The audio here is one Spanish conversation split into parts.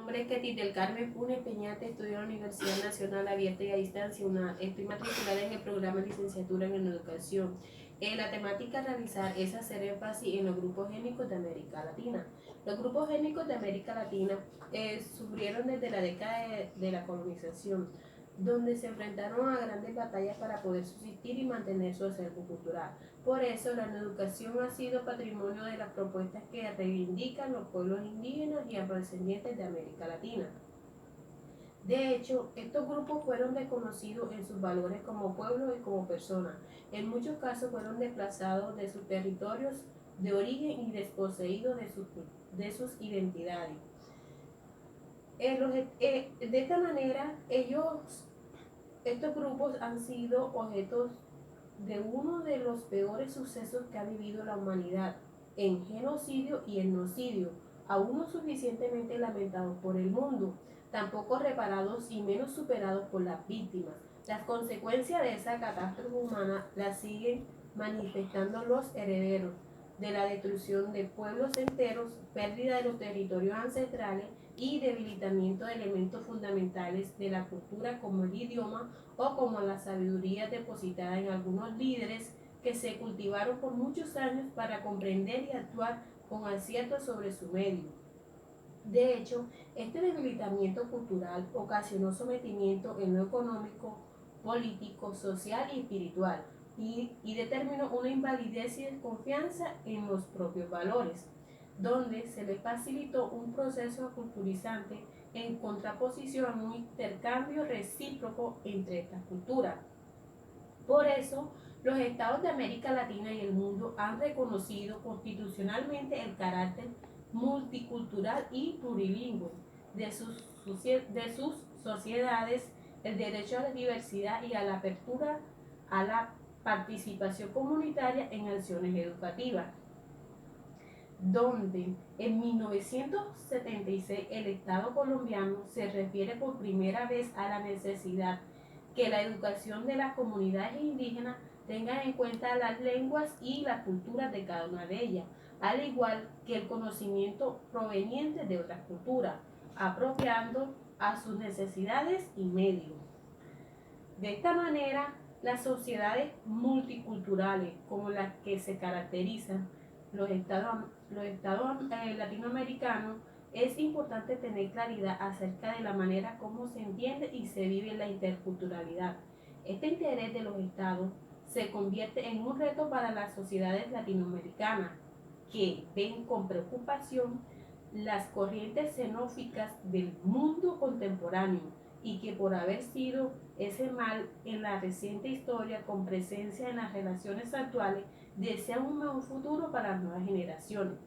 nombre es Ketty del Carmen Funes Peñate, estudio en la Universidad Nacional Abierta y a Distancia. Estoy matriculada en el programa de licenciatura en educación. La temática a realizar es hacer énfasis en los grupos étnicos de América Latina. Los grupos étnicos de América Latina sufrieron desde la década de la colonización, donde se enfrentaron a grandes batallas para poder subsistir y mantener su acervo cultural. Por eso, la educación ha sido patrimonio de las propuestas que reivindican los pueblos indígenas y afrodescendientes de América Latina. De hecho, estos grupos fueron desconocidos en sus valores como pueblo y como personas. En muchos casos fueron desplazados de sus territorios de origen y desposeídos de sus identidades. De esta manera, estos grupos han sido objetos de uno de los peores sucesos que ha vivido la humanidad, en genocidio y etnocidio, aún no suficientemente lamentados por el mundo, tampoco reparados y menos superados por las víctimas. Las consecuencias de esa catástrofe humana las siguen manifestando los herederos de la destrucción de pueblos enteros, pérdida de los territorios ancestrales y debilitamiento de elementos fundamentales de la cultura como el idioma o como la sabiduría depositada en algunos líderes que se cultivaron por muchos años para comprender y actuar con acierto sobre su medio. De hecho, este debilitamiento cultural ocasionó sometimiento en lo económico, político, social y espiritual, y determinó una invalidez y desconfianza en los propios valores, donde se le facilitó un proceso aculturizante en contraposición a un intercambio recíproco entre estas culturas. Por eso, los estados de América Latina y el mundo han reconocido constitucionalmente el carácter multicultural y plurilingüe de sus sociedades, el derecho a la diversidad y a la apertura a la participación comunitaria en acciones educativas, donde en 1976 el Estado colombiano se refiere por primera vez a la necesidad que la educación de las comunidades indígenas tenga en cuenta las lenguas y las culturas de cada una de ellas, al igual que el conocimiento proveniente de otras culturas, apropiando a sus necesidades y medios. De esta manera, las sociedades multiculturales como las que se caracterizan los estados latinoamericanos, es importante tener claridad acerca de la manera como se entiende y se vive la interculturalidad. Este interés de los estados se convierte en un reto para las sociedades latinoamericanas, que ven con preocupación las corrientes xenóficas del mundo contemporáneo y que por haber sido ese mal en la reciente historia con presencia en las relaciones actuales, desean un mejor futuro para las nuevas generaciones.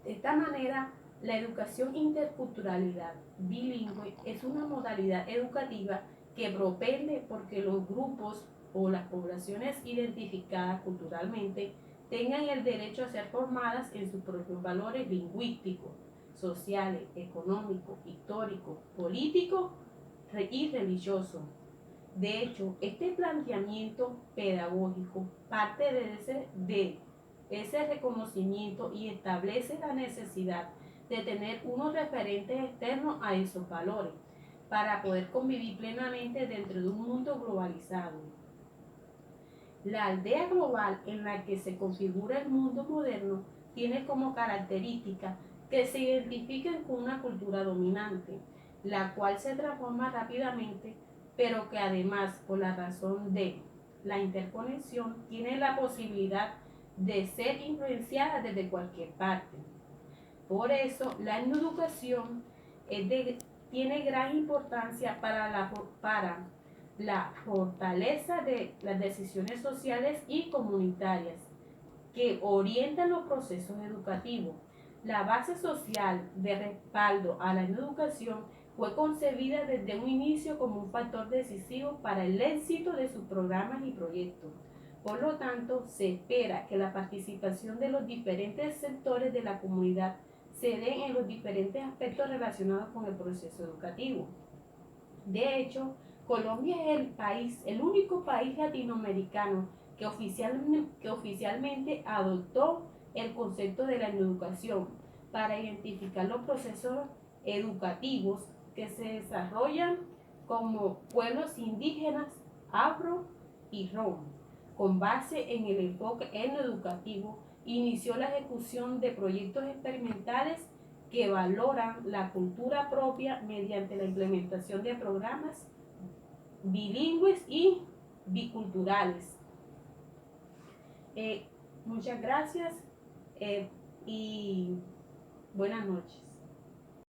De esta manera, la educación interculturalidad bilingüe es una modalidad educativa que propende porque los grupos o las poblaciones identificadas culturalmente tengan el derecho a ser formadas en sus propios valores lingüísticos, sociales, económicos, históricos, políticos y religiosos. De hecho, este planteamiento pedagógico parte de ese reconocimiento y establece la necesidad de tener unos referentes externos a esos valores para poder convivir plenamente dentro de un mundo globalizado. La aldea global en la que se configura el mundo moderno tiene como característica que se identifican con una cultura dominante, la cual se transforma rápidamente, pero que además, por la razón de la interconexión, tiene la posibilidad de ser influenciada desde cualquier parte. Por eso, la educación tiene gran importancia para la fortaleza de las decisiones sociales y comunitarias que orientan los procesos educativos. La base social de respaldo a la educación fue concebida desde un inicio como un factor decisivo para el éxito de sus programas y proyectos. Por lo tanto, se espera que la participación de los diferentes sectores de la comunidad se den en los diferentes aspectos relacionados con el proceso educativo. De hecho, Colombia es el único país latinoamericano que oficialmente adoptó el concepto de la educación para identificar los procesos educativos que se desarrollan como pueblos indígenas, afro y rom. Con base en el enfoque etnoeducativo, inició la ejecución de proyectos experimentales que valoran la cultura propia mediante la implementación de programas bilingües y biculturales. Muchas gracias y buenas noches.